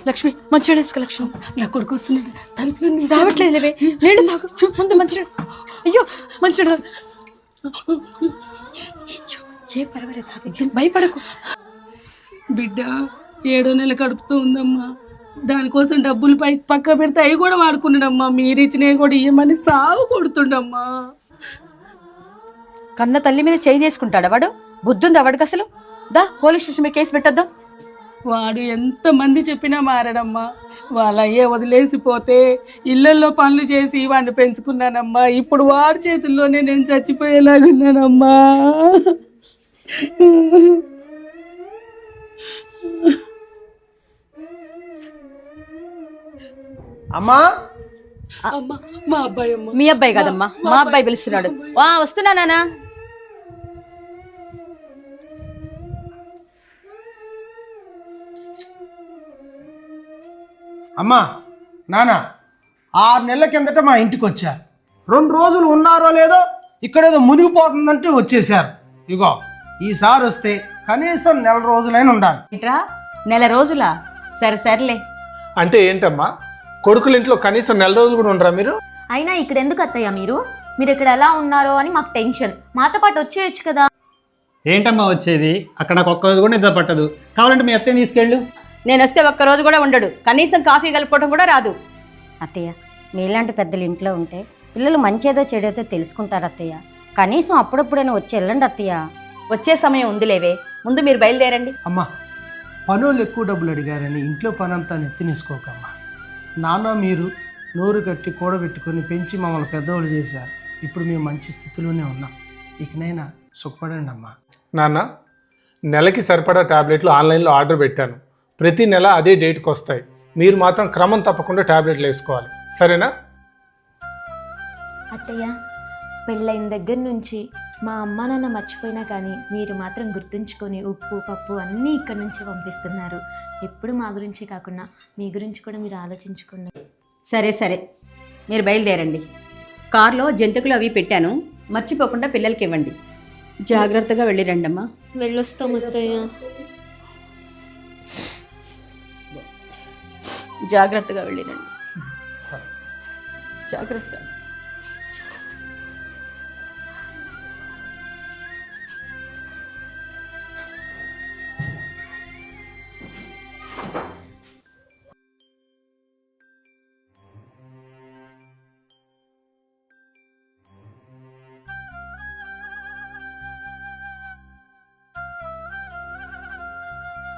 లక్ష్మి మంచినీళ్ళు వేసుకో లక్ష్మి. నా కొడుకు వస్తున్నాడు, తలుపులు రావట్లేదు లేవే, నీళ్ళు తాగు ముందు మంచినీళ్ళు. అయ్యో మంచినీళ్ళు ఏ పర్వాలేదు, భయపడకు. బిడ్డ 7వ నెల కడుపుతూ ఉందమ్మా. దానికోసం డబ్బులు పక్క పెడితే అవి కూడా వాడుకున్నాడమ్మా. మీరు ఇచ్చినవి కూడా ఇవ్వమని సాగు కొడుతుండమ్మా. కన్న తల్లి మీద చేయి తీసుకుంటాడు వాడు. బుద్ధుంది వాడికి అసలు. దా పోలీస్ స్టేషన్ మీద కేసు పెట్టొద్దాం. వాడు ఎంతమంది చెప్పినా మారడమ్మా. వాళ్ళ అయ్యే వదిలేసిపోతే ఇళ్ళల్లో పనులు చేసి వాడిని పెంచుకున్నానమ్మా. ఇప్పుడు వాడి చేతుల్లోనే నేను చచ్చిపోయేలాగున్నానమ్మా. అమ్మా అమ్మా మా అబ్బాయి అమ్మా. మీ అబ్బాయి కదమ్మా, మా అబ్బాయి పిలుస్తున్నాడు. వస్తున్నా నానా. అమ్మా నాన్న 6 నెలల కిందట మా ఇంటికి వచ్చారు. 2 రోజులు ఉన్నారో లేదో ఇక్కడేదో మునిగిపోతుందంటే వచ్చేసారు. ఇగో ఈసారి వస్తే కనీసం 1 నెల రోజులైనా ఉండాలి. ఏంట్రా నెల రోజులా? సరే సర్లే. అంటే ఏంటమ్మా, కొడుకుల ఇంట్లో కనీసం 1 నెల రోజులు కూడా ఉండరా మీరు? అయినా ఇక్కడ ఎందుకు అత్తయ్య మీరు ఇక్కడ ఎలా ఉన్నారో అని మాకు టెన్షన్. మాతో పాటు వచ్చేయచ్చు కదా. ఏంటమ్మా వచ్చేది? అక్కడ నాకు ఒక్క రోజు కూడా నిద్ర పట్టదు. కావాలంటే మీ అత్తయ్యని తీసుకెళ్ళు. నేను వస్తే ఒక్కరోజు కూడా ఉండడు, కనీసం కాఫీ కలుపుకోవడం కూడా రాదు. అత్తయ్య మీలాంటి పెద్దలు ఇంట్లో ఉంటే పిల్లలు మంచేదో చెడేదో తెలుసుకుంటారు అత్తయ్య. కనీసం అప్పుడప్పుడైనా వచ్చి వెళ్ళండి అత్తయ్య. వచ్చే సమయం ఉందిలేవే, ముందు మీరు బయలుదేరండి. అమ్మా పనులు ఎక్కువ డబ్బులు అడిగారని ఇంట్లో పనంతా నెత్తినేసుకోకమ్మా. నాన్న మీరు నోరు కట్టి కూడబెట్టుకొని పెంచి మమ్మల్ని పెద్దవాళ్ళు చేశారు. ఇప్పుడు మేము మంచి స్థితిలోనే ఉన్నాం. ఇకనైనా సుఖపడండి అమ్మా. నాన్న, నెలకి సరిపడా టాబ్లెట్లు ఆన్లైన్లో ఆర్డర్ పెట్టాను. ప్రతి నెల అదే డేట్కి వస్తాయి. మీరు మాత్రం క్రమం తప్పకుండా టాబ్లెట్లు వేసుకోవాలి, సరేనా? అత్తయ్య పెళ్ళైన దగ్గర నుంచి మా అమ్మ నాన్న మర్చిపోయినా కానీ మీరు మాత్రం గుర్తుంచుకొని ఉప్పు పప్పు అన్నీ ఇక్కడ నుంచి పంపిస్తున్నారు. ఎప్పుడు మా గురించి కాకుండా మీ గురించి కూడా మీరు ఆలోచించుకోండి. సరే సరే, మీరు బయలుదేరండి. కార్లో జంతుకులు అవి పెట్టాను, మర్చిపోకుండా పిల్లలకి ఇవ్వండి. జాగ్రత్తగా వెళ్ళిరండి అమ్మా. వెళ్ళొస్తాం అత్తయ్య. జాగ్రత్తగా వెళ్ళిరండి, జాగ్రత్త.